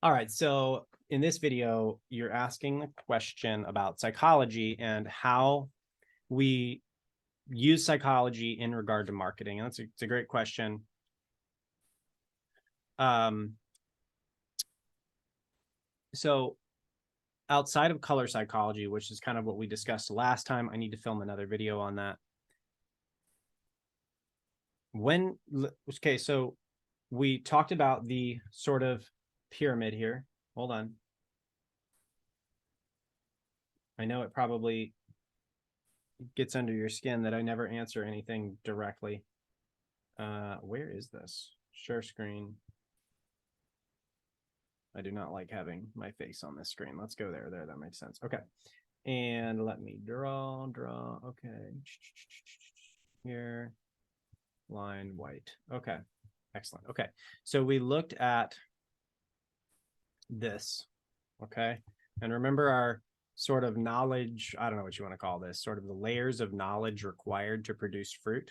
All right, so in this video, you're asking the question about psychology and how we use psychology in regard to marketing. And it's a great question. Um, so outside of color psychology, which is kind of what we discussed last time, I need to film another video on that. Okay, so we talked about the sort of pyramid here. Hold on. I know it probably gets under your skin that I never answer anything directly. Where is this? Share screen. I do not like having my face on this screen. Let's go there. That makes sense. Okay. And let me draw. Okay. Here. Line white. Okay. Excellent. Okay. So we looked at this. Okay. And remember our sort of knowledge, I don't know what you want to call this, sort of the layers of knowledge required to produce fruit.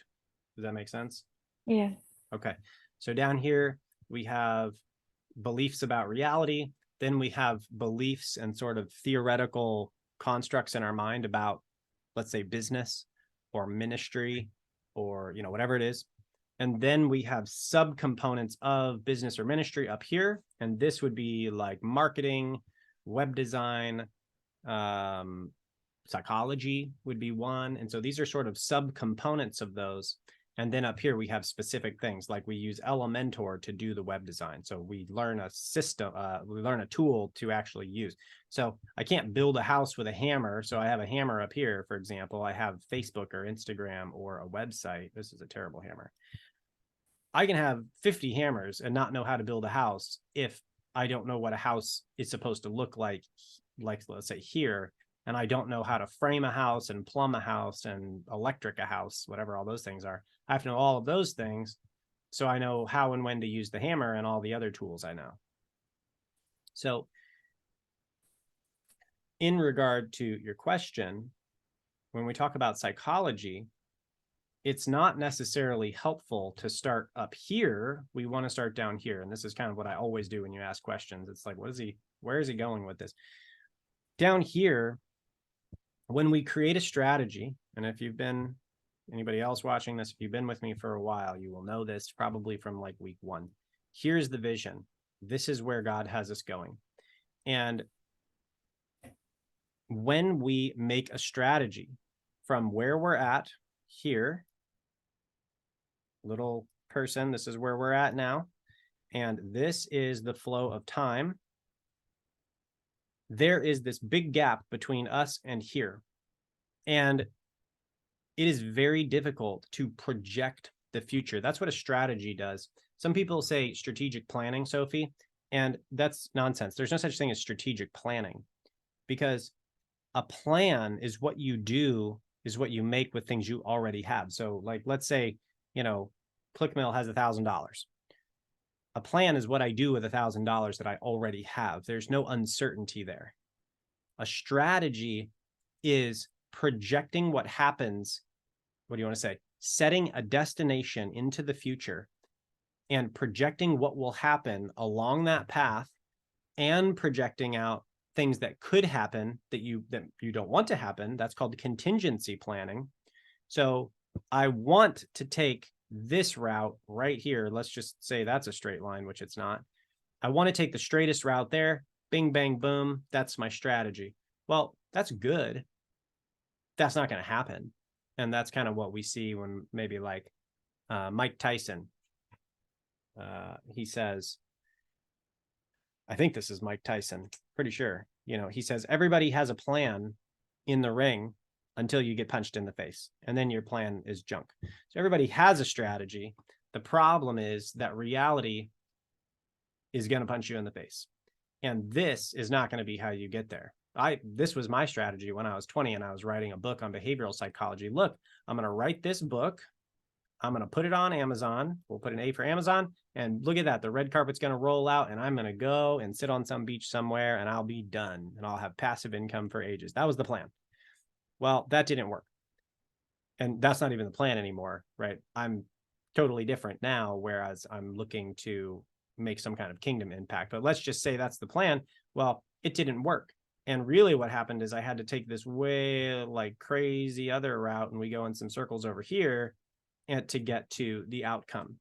Does that make sense? Yeah. Okay. So down here, we have beliefs about reality. Then we have beliefs and sort of theoretical constructs in our mind about, let's say, business or ministry or, whatever it is. And then we have subcomponents of business or ministry up here. And this would be like marketing, web design, psychology would be one. And so these are sort of subcomponents of those. And then up here, we have specific things like we use Elementor to do the web design. So we learn a system, we learn a tool to actually use. So I can't build a house with a hammer. So I have a hammer up here, for example. I have Facebook or Instagram or a website. This is a terrible hammer. I can have 50 hammers and not know how to build a house if I don't know what a house is supposed to look like let's say here, and I don't know how to frame a house and plumb a house and electric a house, whatever all those things are. I have to know all of those things so I know how and when to use the hammer and all the other tools I know. So in regard to your question, when we talk about psychology, it's not necessarily helpful to start up here. We want to start down here. And this is kind of what I always do when you ask questions. It's like, where is he going with this? Down here, when we create a strategy, and if you've been, anybody else watching this, if you've been with me for a while, you will know this probably from like week 1. Here's the vision. This is where God has us going. And when we make a strategy from where we're at here, little person, this is where we're at now, and this is the flow of time, there is this big gap between us and here. And it is very difficult to project the future. That's what a strategy does. Some people say strategic planning, Sophie, and that's nonsense. There's no such thing as strategic planning, because a plan is what you do, is what you make with things you already have. So like, let's say, ClickMill has $1,000. A plan is what I do with $1,000 that I already have. There's no uncertainty there. A strategy is projecting what happens. What do you want to say? Setting a destination into the future and projecting what will happen along that path, and projecting out things that could happen that you don't want to happen. That's called contingency planning. So I want to take this route right here. Let's just say that's a straight line, which it's not. I want to take the straightest route there. Bing, bang, boom. That's my strategy. Well, that's good. That's not going to happen. And that's kind of what we see when maybe like Mike Tyson, he says, I think this is Mike Tyson, pretty sure, he says, everybody has a plan in the ring until you get punched in the face, and then your plan is junk. So everybody has a strategy. The problem is that reality is going to punch you in the face. And this is not going to be how you get there. This was my strategy when I was 20 and I was writing a book on behavioral psychology. Look, I'm going to write this book. I'm going to put it on Amazon. We'll put an A for Amazon. And look at that. The red carpet's going to roll out, and I'm going to go and sit on some beach somewhere, and I'll be done. And I'll have passive income for ages. That was the plan. Well, that didn't work. And that's not even the plan anymore, right? I'm totally different now, whereas I'm looking to make some kind of kingdom impact. But let's just say that's the plan. Well, it didn't work. And really what happened is I had to take this way like crazy other route, and we go in some circles over here and to get to the outcome.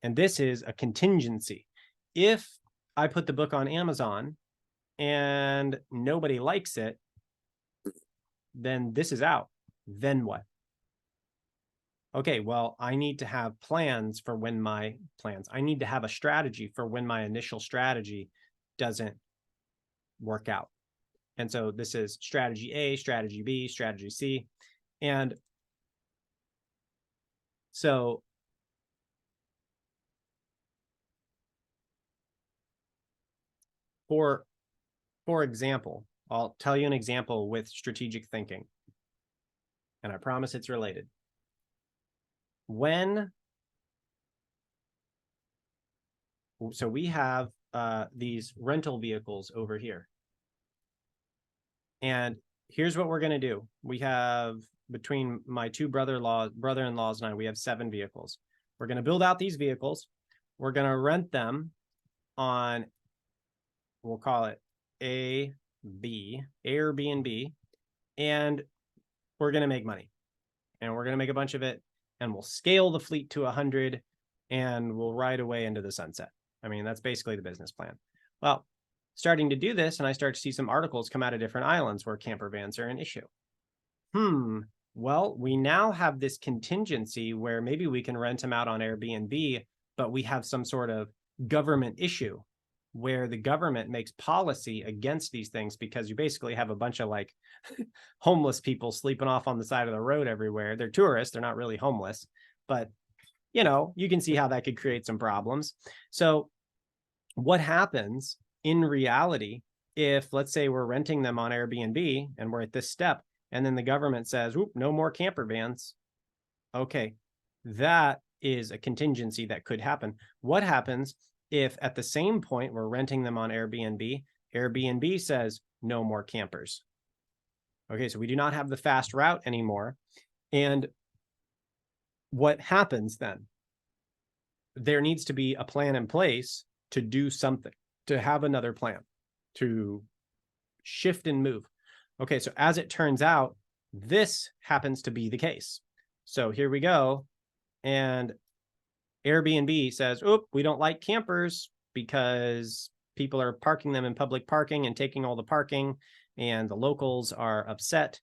And this is a contingency. If I put the book on Amazon and nobody likes it, then this is out. Then what? Okay, well, I need to have plans for when my plans, I need to have a strategy for when my initial strategy doesn't work out. And so this is strategy A, strategy B, strategy C. And so for example, I'll tell you an example with strategic thinking, and I promise it's related. So we have these rental vehicles over here. And here's what we're going to do. We have, between my two brother-in-laws and I, we have 7 vehicles. We're going to build out these vehicles. We're going to rent them on, we'll call it Airbnb, and we're going to make money. And we're going to make a bunch of it, and we'll scale the fleet to 100, and we'll ride away into the sunset. I mean, that's basically the business plan. Well, starting to do this, and I start to see some articles come out of different islands where camper vans are an issue. Well, we now have this contingency where maybe we can rent them out on Airbnb, but we have some sort of government issue where the government makes policy against these things, because you basically have a bunch of like homeless people sleeping off on the side of the road everywhere. They're tourists, they're not really homeless, but you know, you can see how that could create some problems. So what happens in reality if, let's say, we're renting them on Airbnb and we're at this step, and then the government says, "Oop, no more camper vans"? Okay, that is a contingency that could happen. What happens if at the same point we're renting them on Airbnb, Airbnb says no more campers? Okay, so we do not have the fast route anymore. And what happens then? There needs to be a plan in place to do something, to have another plan, to shift and move. Okay, so as it turns out, this happens to be the case. So here we go. And Airbnb says, "Oop, we don't like campers because people are parking them in public parking and taking all the parking, and the locals are upset.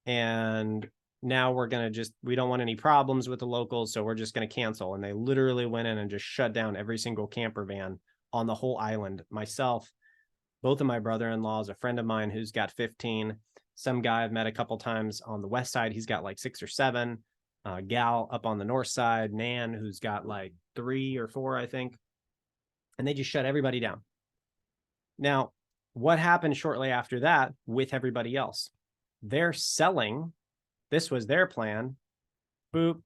And now we're going to we don't want any problems with the locals, so we're just going to cancel." And they literally went in and just shut down every single camper van on the whole island. Myself, both of my brother-in-laws, a friend of mine who's got 15, some guy I've met a couple times on the west side, he's got like 6 or 7. Gal up on the north side, Nan, who's got like 3 or 4, I think. And they just shut everybody down. Now, what happened shortly after that with everybody else? They're selling. This was their plan. Boop.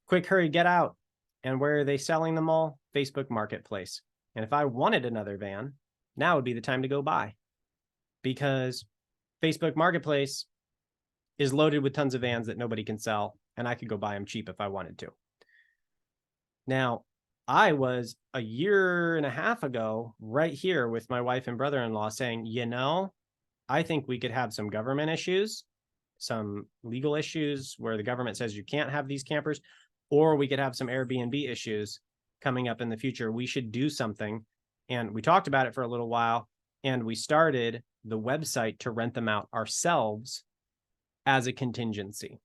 Quick, hurry, get out. And where are they selling them all? Facebook Marketplace. And if I wanted another van, now would be the time to go buy, because Facebook Marketplace is loaded with tons of vans that nobody can sell, and I could go buy them cheap if I wanted to. Now, I was a year and a half ago right here with my wife and brother-in-law saying, you know, I think we could have some government issues, some legal issues where the government says you can't have these campers, or we could have some Airbnb issues coming up in the future. We should do something. And we talked about it for a little while, and we started the website to rent them out ourselves as a contingency.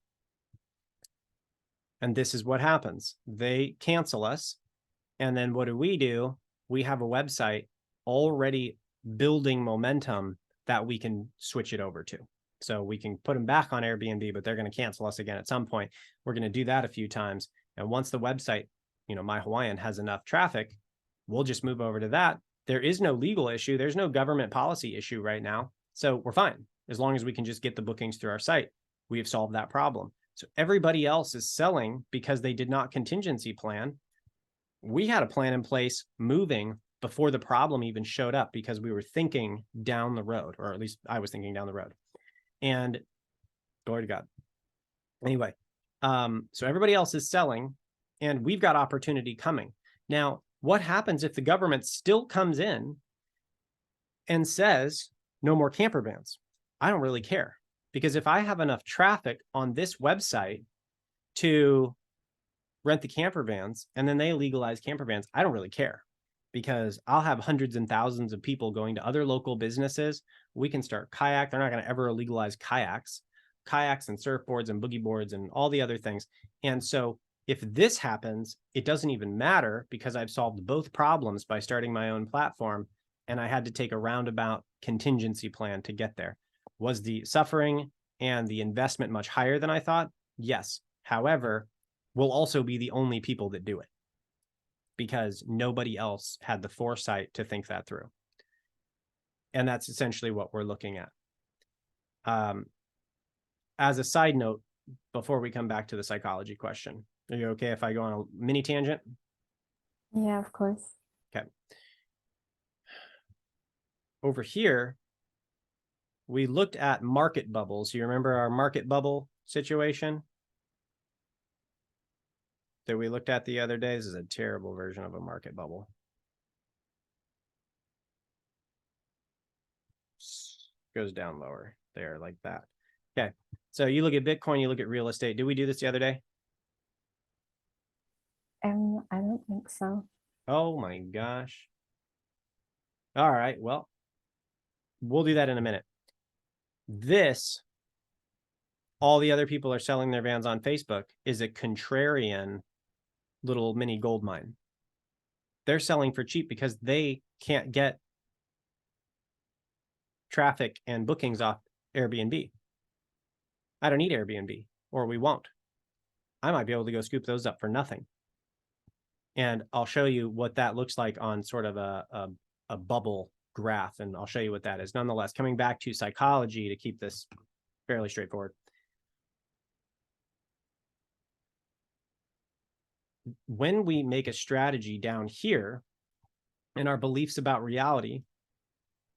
And this is what happens. They cancel us. And then what do? We have a website already building momentum that we can switch it over to. So we can put them back on Airbnb, but they're going to cancel us again at some point. We're going to do that a few times. And once the website, you know, My Hawaiian, has enough traffic, we'll just move over to that. There is no legal issue. There's no government policy issue right now. So we're fine. As long as we can just get the bookings through our site, we have solved that problem. So everybody else is selling because they did not contingency plan. We had a plan in place moving before the problem even showed up, because we were thinking down the road, or at least I was thinking down the road. And glory to God. Anyway, so everybody else is selling, and we've got opportunity coming. Now, What happens if the government still comes in and says no more camper vans? I don't really care, because if I have enough traffic on this website to rent the camper vans and then they legalize camper vans, I don't really care, because I'll have hundreds and thousands of people going to other local businesses. We can start kayak. They're not going to ever legalize kayaks and surfboards and boogie boards and all the other things. And so if this happens, it doesn't even matter, because I've solved both problems by starting my own platform, and I had to take a roundabout contingency plan to get there. Was the suffering and the investment much higher than I thought? Yes. However, we'll also be the only people that do it, because nobody else had the foresight to think that through. And that's essentially what we're looking at. As a side note, before we come back to the psychology question, are you okay if I go on a mini tangent? Yeah, of course. Okay. Over here, we looked at market bubbles. You remember our market bubble situation that we looked at the other day? This is a terrible version of a market bubble. Goes down lower there, like that. Okay. So you look at Bitcoin, you look at real estate. Did we do this the other day? I don't think so. Oh my gosh. All right. Well, we'll do that in a minute. This, all the other people are selling their vans on Facebook, is a contrarian little mini gold mine. They're selling for cheap because they can't get traffic and bookings off Airbnb. I don't need Airbnb, or we won't. I might be able to go scoop those up for nothing. And I'll show you what that looks like on sort of a bubble graph, and I'll show you what that is. Nonetheless, coming back to psychology to keep this fairly straightforward. When we make a strategy down here in our beliefs about reality,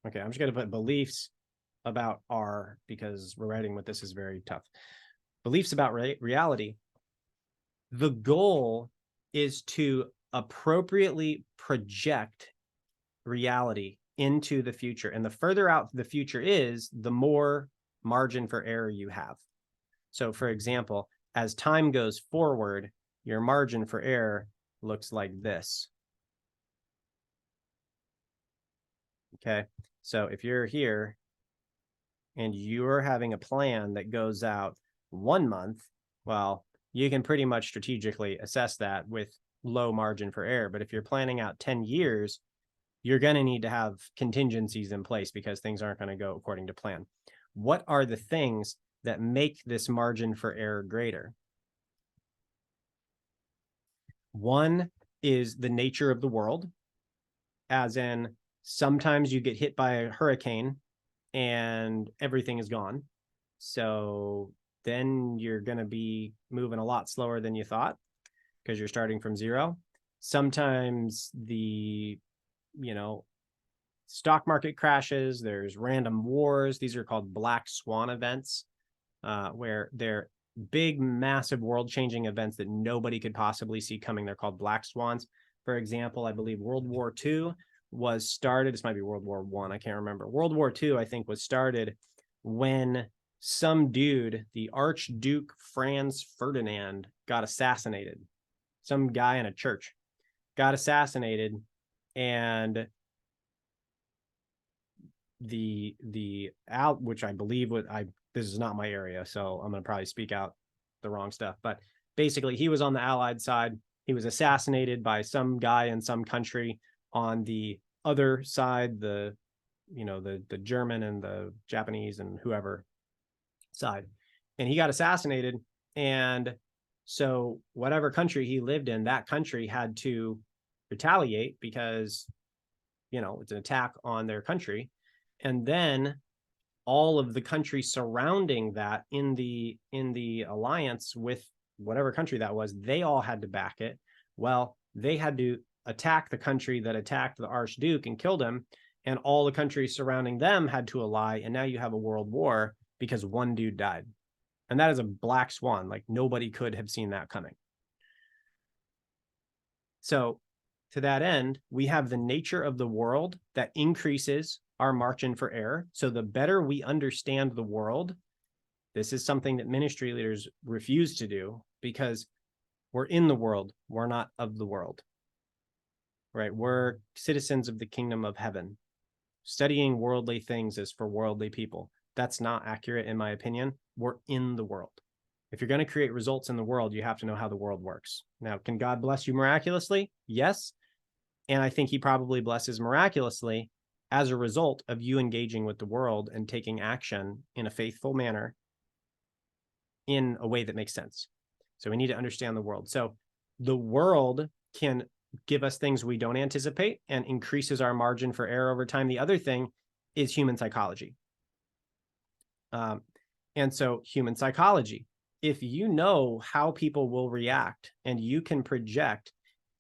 okay, I'm just going to put beliefs about R, because we're writing with this is very tough. Beliefs about reality. The goal is to appropriately project reality into the future. And the further out the future is, the more margin for error you have. So for example, as time goes forward, your margin for error looks like this. Okay. So if you're here and you're having a plan that goes out 1 month, well, you can pretty much strategically assess that with low margin for error. But if you're planning out 10 years, you're going to need to have contingencies in place, because things aren't going to go according to plan. What are the things that make this margin for error greater? One is the nature of the world, as in sometimes you get hit by a hurricane and everything is gone. So then you're going to be moving a lot slower than you thought, because you're starting from zero. Sometimes the, stock market crashes, there's random wars. These are called black swan events, where they're big, massive, world-changing events that nobody could possibly see coming. They're called black swans. For example, I believe World War II was started. This might be World War I can't remember. World War II, I think, was started when some dude, the Archduke Franz Ferdinand, got assassinated. Some guy in a church got assassinated, and which I believe this is not my area, so I'm going to probably speak out the wrong stuff, but basically he was on the Allied side. He was assassinated by some guy in some country on the other side, the German and the Japanese and whoever side, and he got assassinated. And so whatever country he lived in, that country had to retaliate, because it's an attack on their country. And then all of the countries surrounding that in the alliance with whatever country that was, they all had to back it. Well, they had to attack the country that attacked the Archduke and killed him, and all the countries surrounding them had to ally, and now you have a world war because one dude died. And that is a black swan. Like, nobody could have seen that coming. So to that end, we have the nature of the world that increases our margin for error. So the better we understand the world, this is something that ministry leaders refuse to do because we're in the world, we're not of the world, right? We're citizens of the kingdom of heaven. Studying worldly things is for worldly people. That's not accurate, in my opinion. We're in the world. If you're going to create results in the world, you have to know how the world works. Now, can God bless you miraculously? Yes. And I think he probably blesses miraculously as a result of you engaging with the world and taking action in a faithful manner in a way that makes sense. So we need to understand the world. So the world can give us things we don't anticipate and increases our margin for error over time. The other thing is human psychology. And so human psychology, if you know how people will react and you can project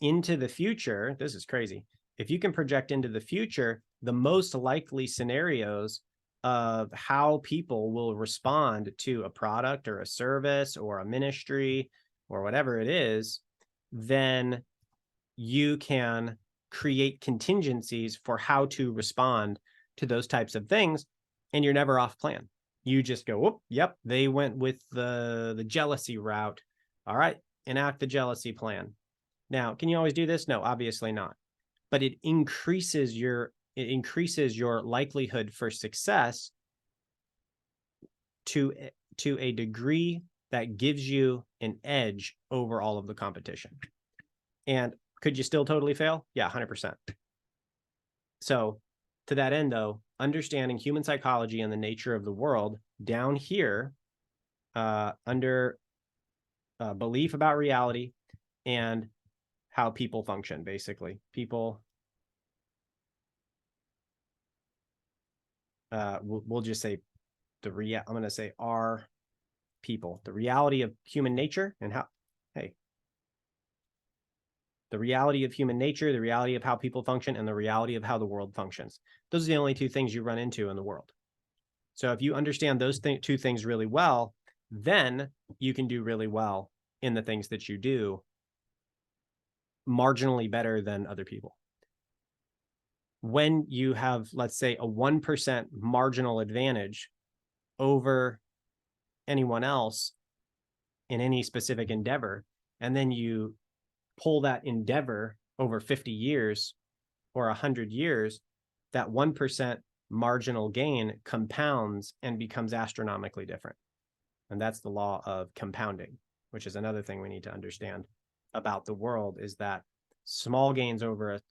into the future, this is crazy. If you can project into the future, the most likely scenarios of how people will respond to a product or a service or a ministry or whatever it is, then you can create contingencies for how to respond to those types of things, and you're never off plan. You just go, whoop, yep, they went with the jealousy route. All right, enact the jealousy plan. Now, can you always do this? No, obviously not. But it increases your likelihood for success to a degree that gives you an edge over all of the competition. And could you still totally fail? Yeah, 100%. So to that end, though, understanding human psychology and the nature of the world down here under belief about reality and how people function, basically. People, we'll just say I'm going to say our people, the reality of human nature and how, the reality of human nature, the reality of how people function, and the reality of how the world functions. Those are the only two things you run into in the world. So if you understand those two things really well, then you can do really well in the things that you do, marginally better than other people. When you have, let's say, a 1% marginal advantage over anyone else in any specific endeavor, and then you pull that endeavor over 50 years or 100 years, that 1% marginal gain compounds and becomes astronomically different. And that's the law of compounding, which is another thing we need to understand about the world, is that small gains over a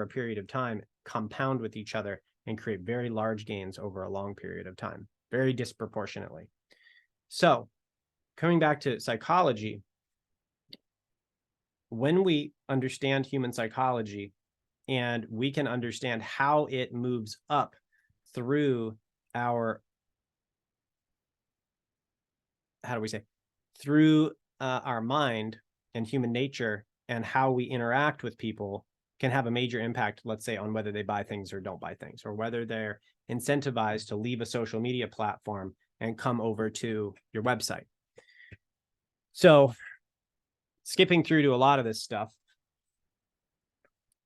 period of time compound with each other and create very large gains over a long period of time, very disproportionately. So coming back to psychology, when we understand human psychology and we can understand how it moves up through our, through our mind and human nature, and how we interact with people can have a major impact, let's say, on whether they buy things or don't buy things, or whether they're incentivized to leave a social media platform and come over to your website. So skipping through to a lot of this stuff,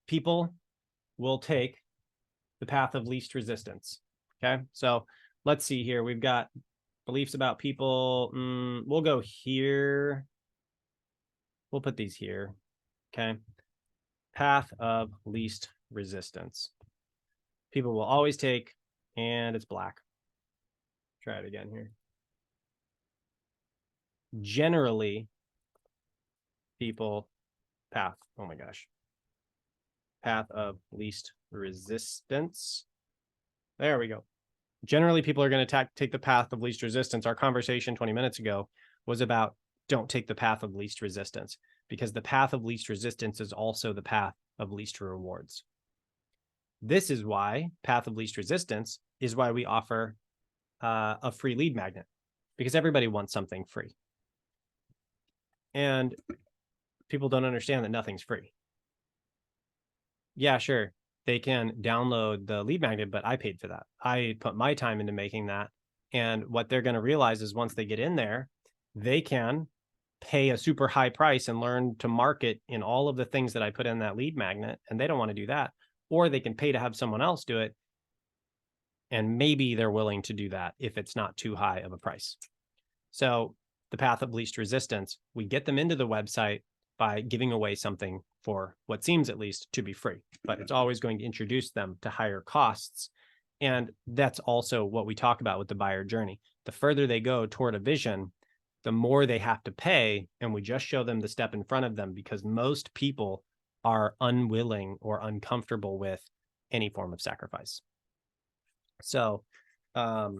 people will take the path of least resistance. Okay, so let's see here. We've got beliefs about people. We'll go here. We'll put these here. Okay, path of least resistance. People will always take, and it's black. Try it again here. Generally, people path. Oh my gosh. Path of least resistance. There we go. Generally, people are going to take the path of least resistance. Our conversation 20 minutes ago was about don't take the path of least resistance, because the path of least resistance is also the path of least rewards. This is why path of least resistance is why we offer a free lead magnet, because everybody wants something free. And people don't understand that nothing's free. Yeah, sure, they can download the lead magnet, but I paid for that. I put my time into making that. And what they're going to realize is once they get in there, they can pay a super high price and learn to market in all of the things that I put in that lead magnet, and they don't want to do that. Or they can pay to have someone else do it, and maybe they're willing to do that if it's not too high of a price. So the path of least resistance, we get them into the website by giving away something for what seems at least to be free, but it's always going to introduce them to higher costs. And that's also what we talk about with the buyer journey. The further they go toward a vision, the more they have to pay. And we just show them the step in front of them because most people are unwilling or uncomfortable with any form of sacrifice. So, sorry,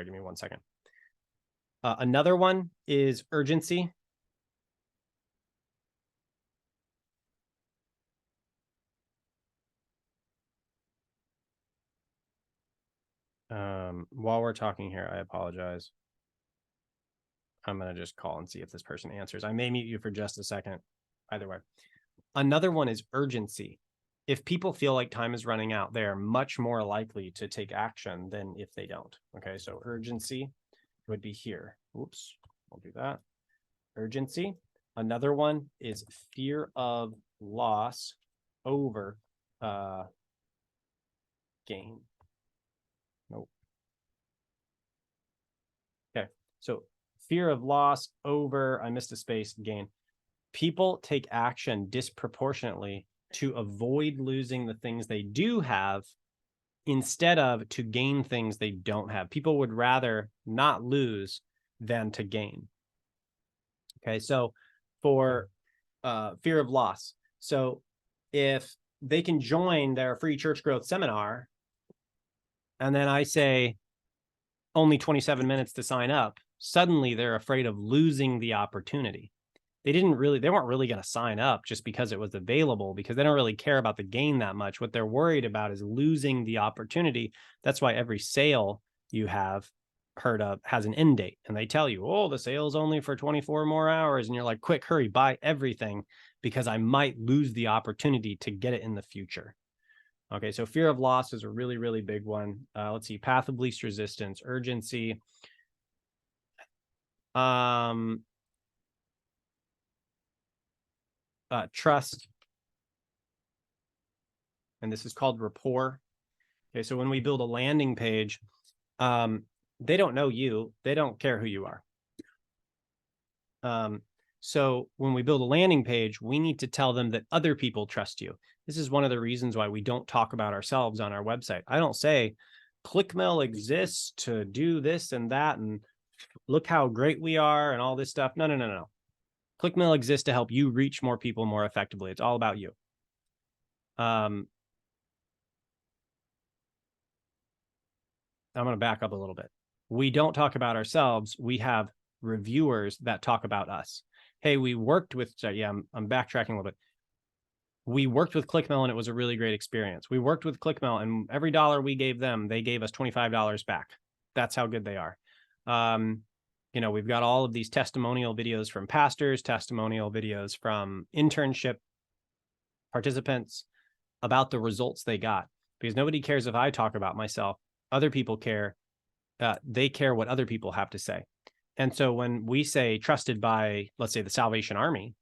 give me 1 second. Another one is urgency. While we're talking here, I apologize. I'm going to just call and see if this person answers. I may mute you for just a second. Either way. Another one is urgency. If people feel like time is running out, they are much more likely to take action than if they don't. Okay, so urgency would be here. Oops, we'll do that. Urgency. Another one is fear of loss over gain. Nope. Okay, so fear of loss over, I missed a space, gain. People take action disproportionately to avoid losing the things they do have instead of to gain things they don't have. People would rather not lose than to gain. Okay, so for fear of loss. So if they can join their free church growth seminar, and then I say only 27 minutes to sign up, suddenly they're afraid of losing the opportunity. They weren't really going to sign up just because it was available, because they don't really care about the gain that much. What they're worried about is losing the opportunity. That's why every sale you have heard of has an end date, and they tell you, oh, the sale's only for 24 more hours. And you're like, quick, hurry, buy everything because I might lose the opportunity to get it in the future. Okay, so fear of loss is a really, really big one. Let's see, path of least resistance, urgency. Trust. And this is called rapport. Okay, so when we build a landing page, they don't know you. They don't care who you are. So when we build a landing page, we need to tell them that other people trust you. This is one of the reasons why we don't talk about ourselves on our website. I don't say, ClickMill exists to do this and that, and look how great we are and all this stuff. No. ClickMill exists to help you reach more people more effectively. It's all about you. I'm going to back up a little bit. We don't talk about ourselves. We have reviewers that talk about us. Hey, we worked with, I'm backtracking a little bit. We worked with ClickMill and it was a really great experience. We worked with ClickMill and every dollar we gave them, they gave us $25 back. That's how good they are. We've got all of these testimonial videos from pastors, testimonial videos from internship participants about the results they got, because nobody cares if I talk about myself. Other people care. They care what other people have to say. And so when we say trusted by, let's say, the Salvation Army,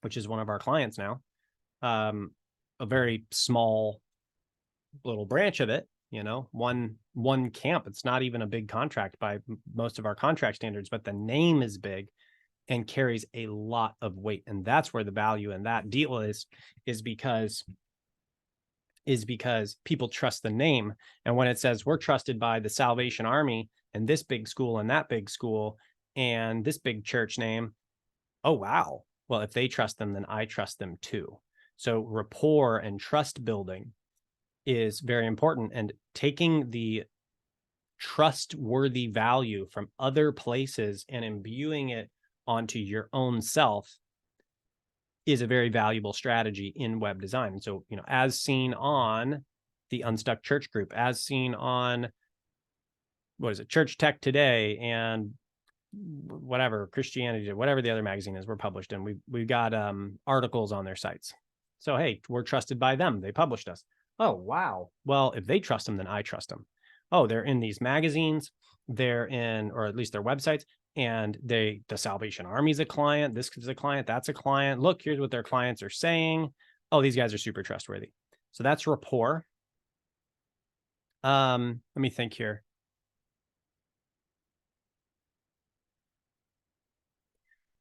which is one of our clients now, a very small little branch of it, one camp. It's not even a big contract by most of our contract standards, but the name is big and carries a lot of weight. And that's where the value in that deal is because people trust the name. And when it says we're trusted by the Salvation Army and this big school and that big school and this big church name, oh, wow. Well, if they trust them, then I trust them too. So rapport and trust building is very important. And taking the trustworthy value from other places and imbuing it onto your own self is a very valuable strategy in web design. And so, as seen on the Unstuck Church Group, as seen on, Church Tech Today and whatever, Christianity, whatever the other magazine is we're published in, we've got articles on their sites. So, hey, we're trusted by them. They published us. Oh, wow. Well, if they trust them, then I trust them. Oh, they're in these magazines. they're in, or at least their websites, and the Salvation Army is a client, this is a client, that's a client. Look, here's what their clients are saying. Oh, these guys are super trustworthy. So that's rapport. Let me think here.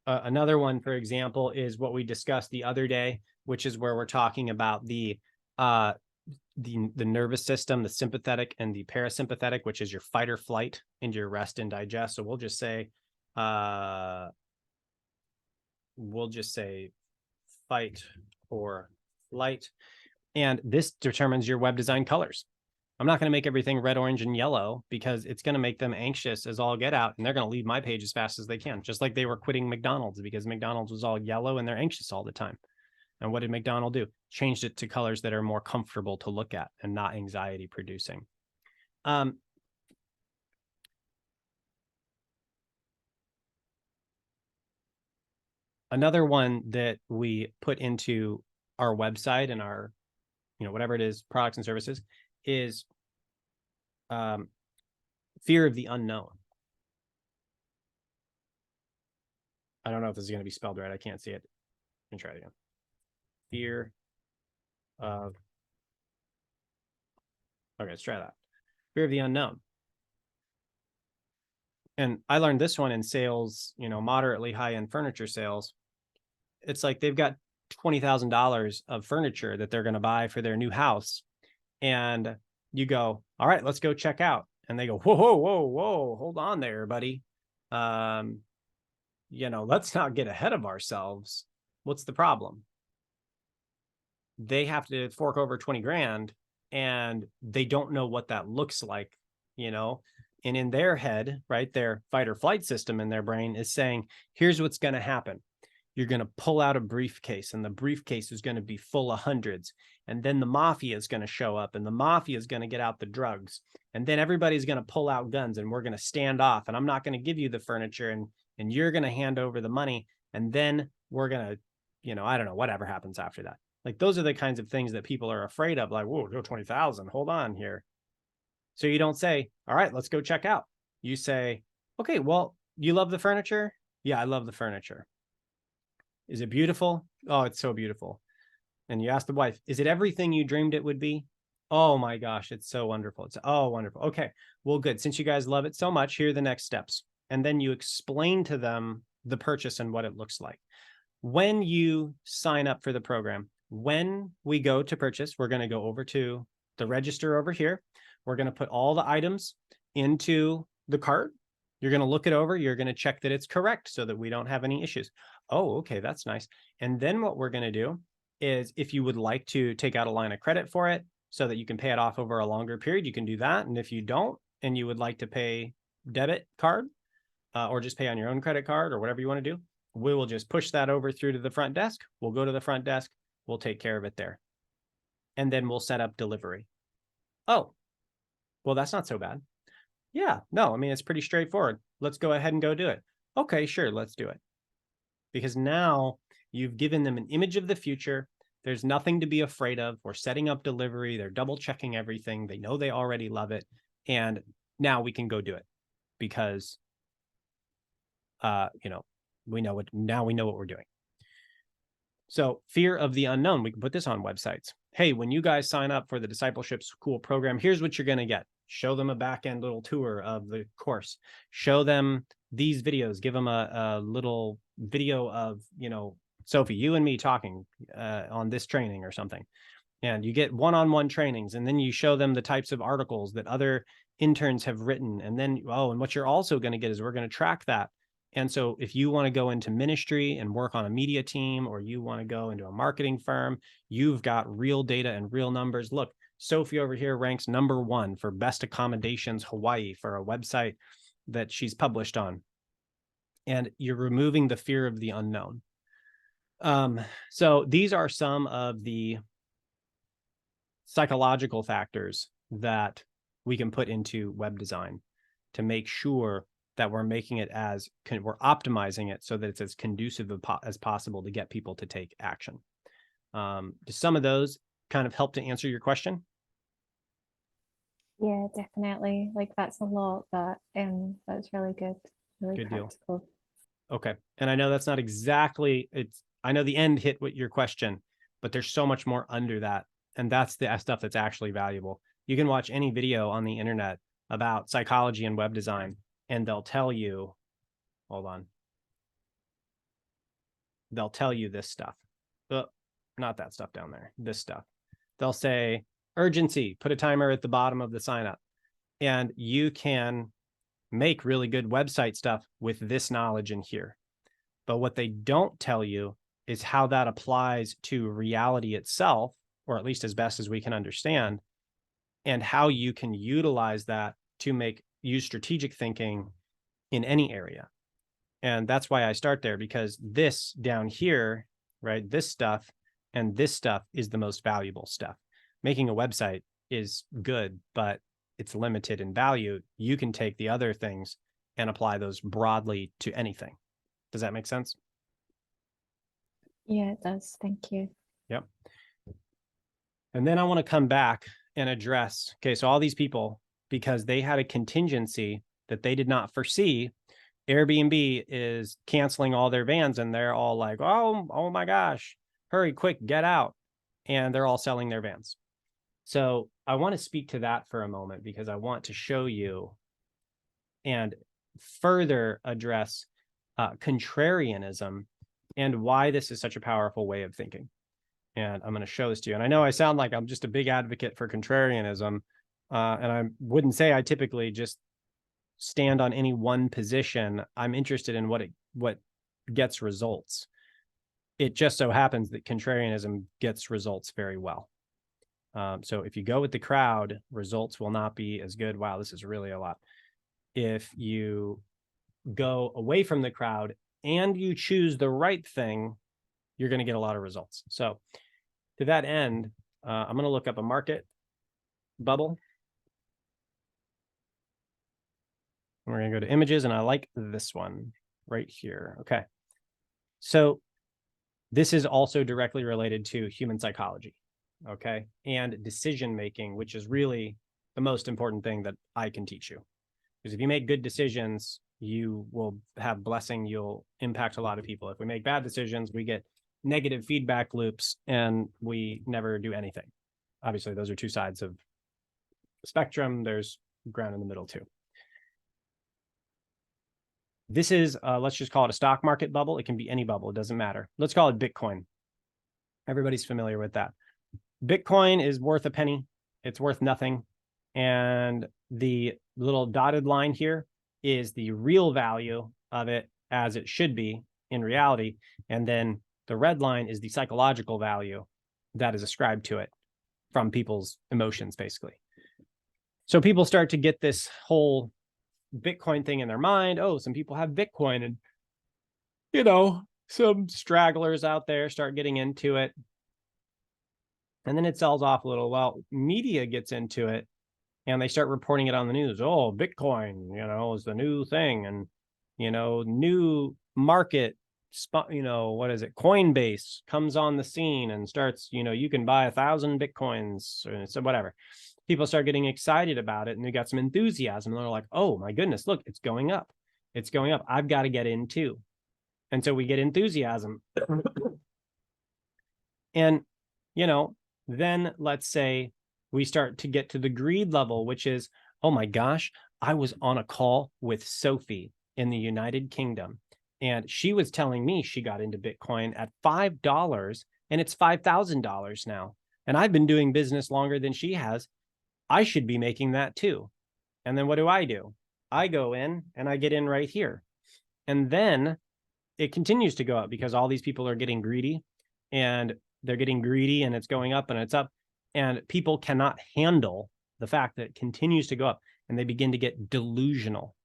Another one, for example, is what we discussed the other day, which is where we're talking about the nervous system, the sympathetic and the parasympathetic, which is your fight or flight and your rest and digest. So we'll just say fight or flight. And this determines your web design colors. I'm not going to make everything red, orange, and yellow because it's going to make them anxious as all get out. And they're going to leave my page as fast as they can, just like they were quitting McDonald's because McDonald's was all yellow and they're anxious all the time. And what did McDonald's do? Changed it to colors that are more comfortable to look at and not anxiety producing. Another one that we put into our website and our, whatever it is, products and services, is fear of the unknown. I don't know if this is going to be spelled right. I can't see it. Let me try it again. Fear of, okay, let's try that. Fear of the unknown. And I learned this one in sales, moderately high-end furniture sales. It's like they've got $20,000 of furniture that they're going to buy for their new house. And you go, all right, let's go check out. And they go, whoa, whoa, whoa, whoa, hold on there, buddy. Let's not get ahead of ourselves. What's the problem? They have to fork over 20 grand and they don't know what that looks like, and in their head, right, their fight or flight system in their brain is saying, here's what's going to happen. You're going to pull out a briefcase and the briefcase is going to be full of hundreds. And then the mafia is going to show up and the mafia is going to get out the drugs. And then everybody's going to pull out guns and we're going to stand off and I'm not going to give you the furniture and you're going to hand over the money. And then we're going to, I don't know, whatever happens after that. Like those are the kinds of things that people are afraid of. Like, whoa, go 20,000. Hold on here. So you don't say, all right, let's go check out. You say, okay, well, you love the furniture? Yeah, I love the furniture. Is it beautiful? Oh, it's so beautiful. And you ask the wife, is it everything you dreamed it would be? Oh my gosh, it's so wonderful. It's wonderful. Okay, well, good. Since you guys love it so much, here are the next steps. And then you explain to them the purchase and what it looks like. When you sign up for the program, when we go to purchase, we're going to go over to the register over here. We're going to put all the items into the cart. You're going to look it over. You're going to check that it's correct so that we don't have any issues. Oh, okay, that's nice. And then what we're going to do is if you would like to take out a line of credit for it so that you can pay it off over a longer period, you can do that. And if you don't, and you would like to pay debit card or just pay on your own credit card or whatever you want to do, we will just push that over through to the front desk. We'll go to the front desk. We'll take care of it there. And then we'll set up delivery. Oh, well, that's not so bad. Yeah, no, I mean, it's pretty straightforward. Let's go ahead and go do it. Okay, sure, let's do it. Because now you've given them an image of the future. There's nothing to be afraid of. We're setting up delivery. They're double checking everything. They know they already love it. And now we can go do it because, we know what we're doing. So fear of the unknown, we can put this on websites. Hey, when you guys sign up for the Discipleship School program, here's what you're going to get. Show them a back-end little tour of the course. Show them these videos. Give them a little video of, Sophie, you and me talking on this training or something. And you get one-on-one trainings. And then you show them the types of articles that other interns have written. And then, and what you're also going to get is we're going to track that. And so if you want to go into ministry and work on a media team, or you want to go into a marketing firm, you've got real data and real numbers. Look, Sophie over here ranks #1 for best accommodations Hawaii for a website that she's published on. And you're removing the fear of the unknown. So these are some of the psychological factors that we can put into web design to make sure that we're making it we're optimizing it so that it's as conducive as possible to get people to take action. Do some of those kind of help to answer your question? Yeah, definitely. Like that's a lot, but that's really good, really Good deal. practical. Okay. And I know that's not exactly I know the end hit with your question, but there's so much more under that. And that's the stuff that's actually valuable. You can watch any video on the internet about psychology and web design, and they'll tell you, hold on, they'll tell you this stuff. Not that stuff down there, this stuff. They'll say urgency, put a timer at the bottom of the sign up. And you can make really good website stuff with this knowledge in here. But what they don't tell you is how that applies to reality itself, or at least as best as we can understand, and how you can utilize that to use strategic thinking in any area. And that's why I start there, because this down here, right, this stuff and this stuff is the most valuable stuff. Making a website is good, but it's limited in value. You can take the other things and apply those broadly to anything. Does that make sense? Yeah, it does. Thank you. Yep. And then I want to come back and address, okay, so all these people, because they had a contingency that they did not foresee, Airbnb is canceling all their vans and they're all like, oh my gosh, hurry, quick, get out. And they're all selling their vans. So I want to speak to that for a moment, because I want to show you and further address contrarianism and why this is such a powerful way of thinking. And I'm going to show this to you. And I know I sound like I'm just a big advocate for contrarianism. And I wouldn't say I typically just stand on any one position. I'm interested in what gets results. It just so happens that contrarianism gets results very well. So if you go with the crowd, results will not be as good. Wow, this is really a lot. If you go away from the crowd and you choose the right thing, you're going to get a lot of results. So to that end, I'm going to look up a market bubble. We're going to go to images, and I like this one right here. Okay. So this is also directly related to human psychology. Okay. And decision-making, which is really the most important thing that I can teach you. Because if you make good decisions, you will have blessing. You'll impact a lot of people. If we make bad decisions, we get negative feedback loops and we never do anything. Obviously, those are two sides of the spectrum. There's ground in the middle too. This is, let's just call it a stock market bubble. It can be any bubble. It doesn't matter. Let's call it Bitcoin. Everybody's familiar with that. Bitcoin is worth a penny. It's worth nothing. And the little dotted line here is the real value of it as it should be in reality. And then the red line is the psychological value that is ascribed to it from people's emotions, basically. So people start to get this whole Bitcoin thing in their mind. Oh, some people have Bitcoin, and, you know, some stragglers out there start getting into it. And then it sells off a little. Well, media gets into it and they start reporting it on the news. Oh, Bitcoin, you know, is the new thing. And, you know, new market, you know, what is it? Coinbase comes on the scene and starts, you know, you can buy 1,000 Bitcoins or so whatever. People start getting excited about it and they got some enthusiasm. And they're like, oh my goodness, look, it's going up. It's going up. I've got to get in too. And so we get enthusiasm. And, you know, then let's say we start to get to the greed level, which is, oh my gosh, I was on a call with Sophie in the United Kingdom, and she was telling me she got into Bitcoin at $5 and it's $5,000 now. And I've been doing business longer than she has. I should be making that too. And then what do? I go in and I get in right here. And then it continues to go up because all these people are getting greedy, and they're getting greedy and it's going up and it's up. And people cannot handle the fact that it continues to go up, and they begin to get delusional.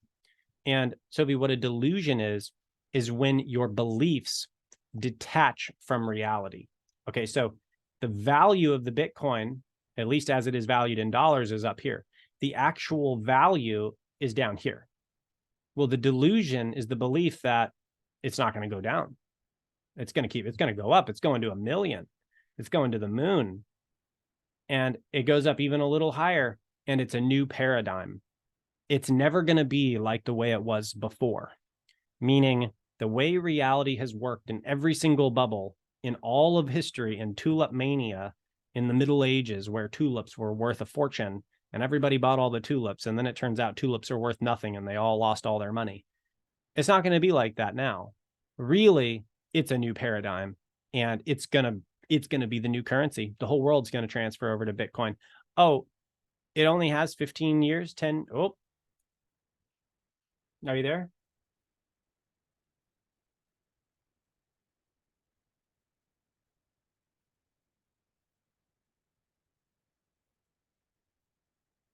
And Sophie, what a delusion is when your beliefs detach from reality. Okay, so the value of the Bitcoin, at least as it is valued in dollars, is up here. The actual value is down here. Well, the delusion is the belief that it's not going to go down. It's going to go up. It's going to 1 million. It's going to the moon. And it goes up even a little higher. and it's a new paradigm. It's never going to be like the way it was before, meaning the way reality has worked in every single bubble in all of history, in tulip mania in the Middle Ages, where tulips were worth a fortune and everybody bought all the tulips, and then it turns out tulips are worth nothing and they all lost all their money. It's not going to be like that now. Really, it's a new paradigm, and it's going to be the new currency. The whole world's going to transfer over to Bitcoin. Oh, it only has 15 years, 10. Oh, are you there?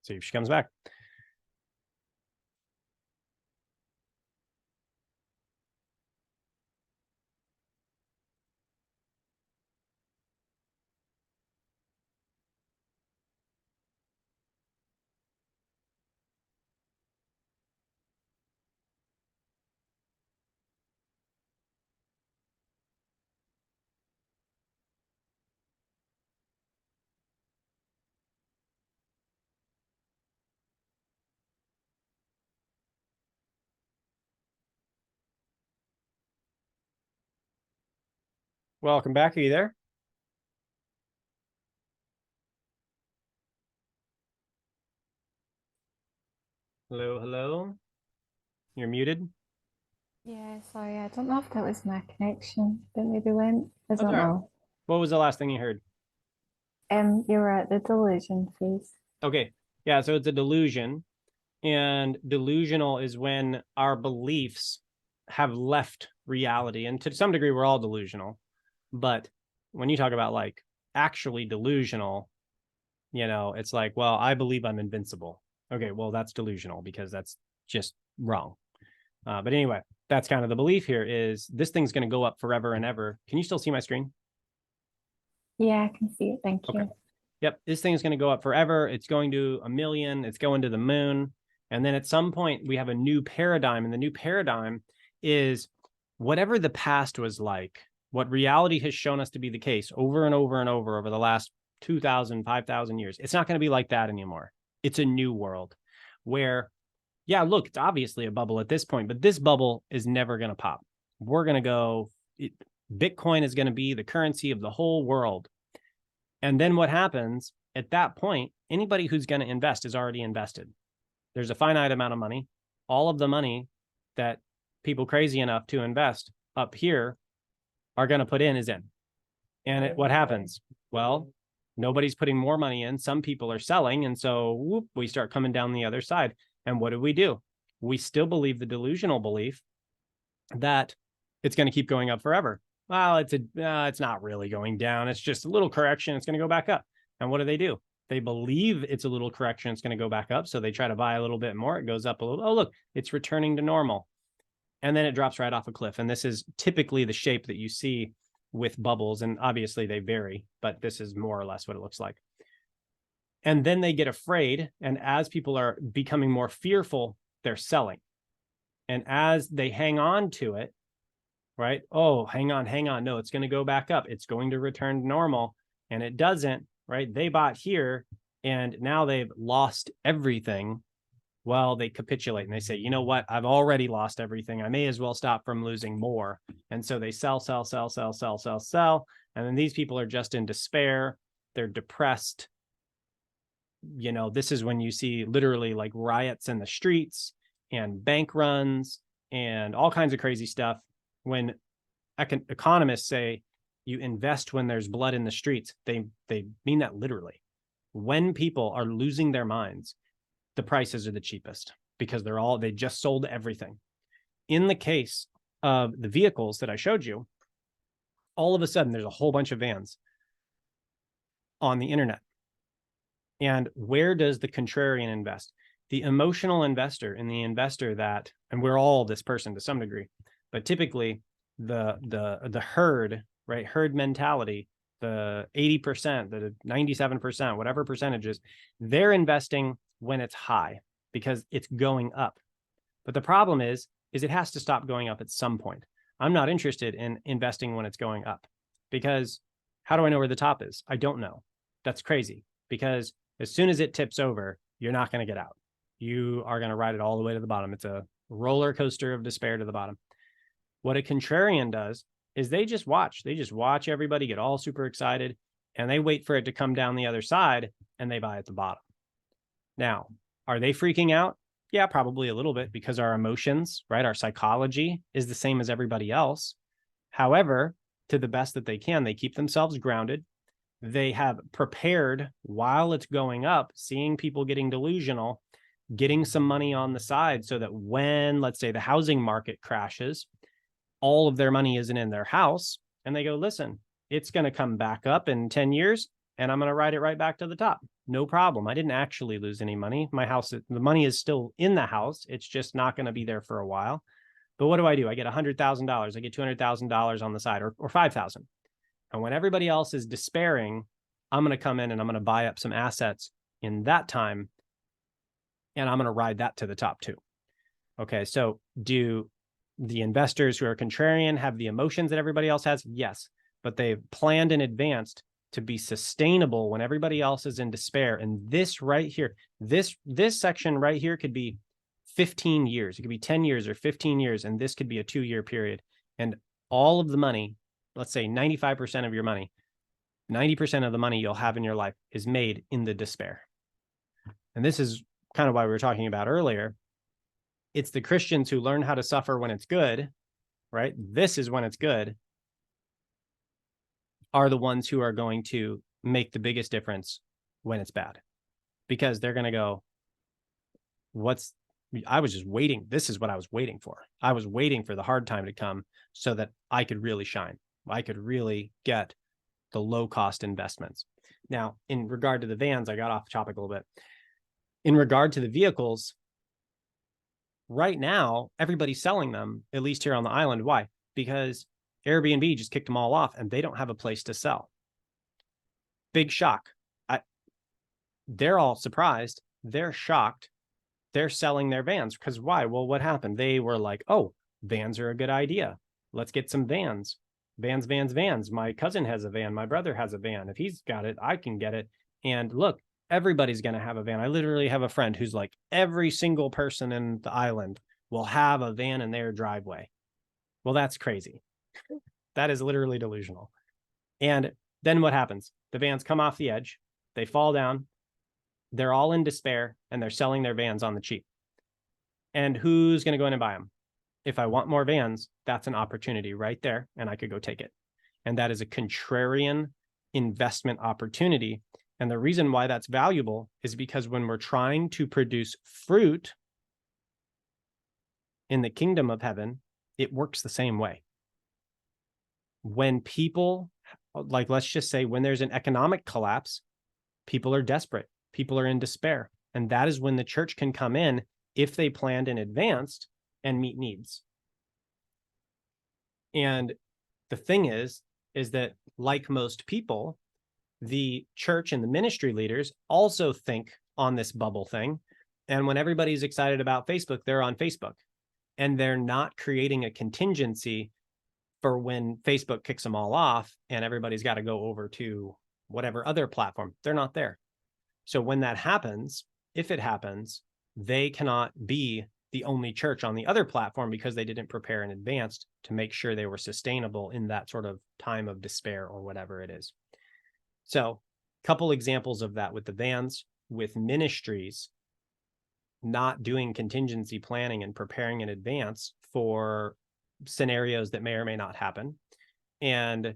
See if she comes back. Welcome back. Are you there? Hello, hello. You're muted. Yeah, sorry, I don't know if that was my connection that maybe went. I That's don't all right. know. What was the last thing you heard? You were at the delusion phase. Okay. Yeah, so it's a delusion. And delusional is when our beliefs have left reality. And to some degree, we're all delusional. But when you talk about like actually delusional, it's like, well, I believe I'm invincible. Okay, well, that's delusional because that's just wrong. But anyway, that's kind of the belief here is this thing's going to go up forever and ever. Can you still see my screen? Yeah, I can see it. Thank Okay. you. Yep, this thing is going to go up forever. It's going to 1 million. It's going to the moon. And then at some point, we have a new paradigm. And the new paradigm is whatever the past was like, what reality has shown us to be the case over and over and over the last 2,000, 5,000 years. It's not going to be like that anymore. It's a new world where, yeah, look, it's obviously a bubble at this point, but this bubble is never going to pop. We're going to go, Bitcoin is going to be the currency of the whole world. And then what happens at that point, anybody who's going to invest is already invested. There's a finite amount of money. All of the money that people crazy enough to invest up here are going to put in is in. And what happens? Well, nobody's putting more money in. Some people are selling. And so whoop, we start coming down the other side. And what do? We still believe the delusional belief that it's going to keep going up forever. Well, it's not really going down. It's just a little correction. It's going to go back up. And what do? They believe it's a little correction. It's going to go back up. So they try to buy a little bit more. It goes up a little. Oh, look, it's returning to normal. And then it drops right off a cliff. And this is typically the shape that you see with bubbles. And obviously they vary, but this is more or less what it looks like. And then they get afraid. And as people are becoming more fearful, they're selling. And as they hang on to it, right? Oh, hang on. No, it's going to go back up. It's going to return to normal. And it doesn't, right? They bought here and now they've lost everything. Well, they capitulate and they say, you know what? I've already lost everything. I may as well stop from losing more. And so they sell. And then these people are just in despair. They're depressed. This is when you see literally like riots in the streets and bank runs and all kinds of crazy stuff. When economists say you invest when there's blood in the streets, they mean that literally. When people are losing their minds, the prices are the cheapest because they just sold everything. In the case of the vehicles that I showed you, all of a sudden there's a whole bunch of vans on the internet. And where does the contrarian invest? The emotional investor and the investor that, and we're all this person to some degree, but typically the herd, right? Herd mentality, the 80%, the 97%, whatever percentages, they're investing when it's high because it's going up. But the problem is it has to stop going up at some point. I'm not interested in investing when it's going up because how do I know where the top is? I don't know. That's crazy because as soon as it tips over, you're not going to get out. You are going to ride it all the way to the bottom. It's a roller coaster of despair to the bottom. What a contrarian does is they just watch. They just watch everybody get all super excited, and they wait for it to come down the other side, and they buy at the bottom. Now, are they freaking out? Yeah, probably a little bit, because our emotions, right? Our psychology is the same as everybody else. However, to the best that they can, they keep themselves grounded. They have prepared while it's going up, seeing people getting delusional, getting some money on the side so that when, let's say, the housing market crashes, all of their money isn't in their house. And they go, listen, it's going to come back up in 10 years and I'm going to ride it right back to the top. No problem. I didn't actually lose any money. My house, the money is still in the house. It's just not going to be there for a while. But what do? I get $100,000. I get $200,000 on the side, or $5,000. And when everybody else is despairing, I'm going to come in and I'm going to buy up some assets in that time. And I'm going to ride that to the top too. Okay. So do the investors who are contrarian have the emotions that everybody else has? Yes. But they've planned in advance to be sustainable when everybody else is in despair. And this right here, this section right here could be 15 years. It could be 10 years or 15 years. And this could be a 2-year period. And all of the money, let's say 95% of your money, 90% of the money you'll have in your life is made in the despair. And this is kind of why we were talking about earlier. It's the Christians who learn how to suffer when it's good, right? This is when it's good, are the ones who are going to make the biggest difference when it's bad, because they're going to go, I was just waiting. This is what I was waiting for. I was waiting for the hard time to come so that I could really shine. I could really get the low cost investments. Now, in regard to the vans, I got off topic a little bit. In regard to the vehicles, right now, everybody's selling them, at least here on the island. Why? Because Airbnb just kicked them all off and they don't have a place to sell. Big shock. They're all surprised. They're shocked. They're selling their vans because why? Well, what happened? They were like, oh, vans are a good idea. Let's get some vans. Vans. My cousin has a van. My brother has a van. If he's got it, I can get it. And look, everybody's going to have a van. I literally have a friend who's like, every single person in the island will have a van in their driveway. Well, that's crazy. That is literally delusional. And then what happens? The vans come off the edge. They fall down. They're all in despair and they're selling their vans on the cheap. And who's going to go in and buy them? If I want more vans, that's an opportunity right there and I could go take it. And that is a contrarian investment opportunity. And the reason why that's valuable is because when we're trying to produce fruit in the kingdom of heaven, it works the same way. When people, like, let's just say when there's an economic collapse, people are desperate. People are in despair. And that is when the church can come in if they planned in advance and meet needs. And the thing is that like most people, the church and the ministry leaders also think on this bubble thing. And when everybody's excited about Facebook, they're on Facebook. And they're not creating a contingency for when Facebook kicks them all off and everybody's got to go over to whatever other platform. They're not there. So when that happens, if it happens, they cannot be the only church on the other platform because they didn't prepare in advance to make sure they were sustainable in that sort of time of despair or whatever it is. So a couple examples of that with the vans, with ministries not doing contingency planning and preparing in advance for scenarios that may or may not happen. And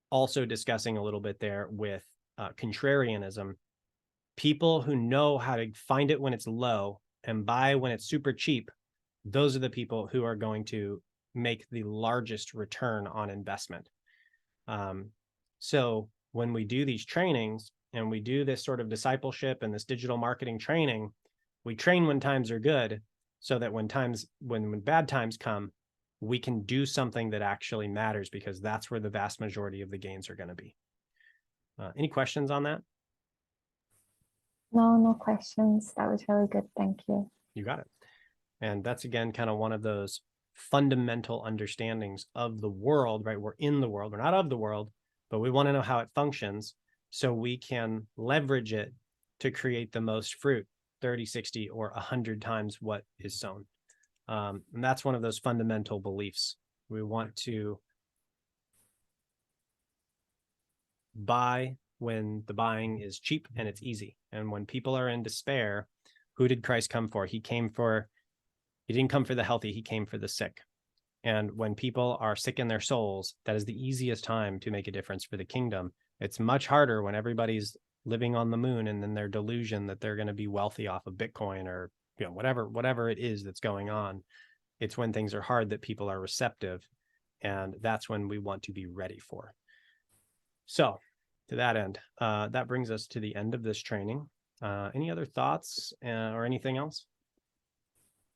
also discussing a little bit there with contrarianism, people who know how to find it when it's low and buy when it's super cheap, those are the people who are going to make the largest return on investment. So when we do these trainings and we do this sort of discipleship and this digital marketing training, we train when times are good so that when bad times come, we can do something that actually matters, because that's where the vast majority of the gains are going to be. Any questions on that? No questions. That was really good. Thank you. You got it. And that's, again, kind of one of those fundamental understandings of the world, right? We're in the world. We're not of the world, but we want to know how it functions so we can leverage it to create the most fruit, 30, 60, or 100 times what is sown. And that's one of those fundamental beliefs. We want to buy when the buying is cheap and it's easy. And when people are in despair, who did Christ come for? He didn't come for the healthy, he came for the sick. And when people are sick in their souls, that is the easiest time to make a difference for the kingdom. It's much harder when everybody's living on the moon and then their delusion that they're going to be wealthy off of Bitcoin or whatever it is that's going on. It's when things are hard that people are receptive, and that's when we want to be ready for. So to that end, that brings us to the end of this training. Any other thoughts or anything else?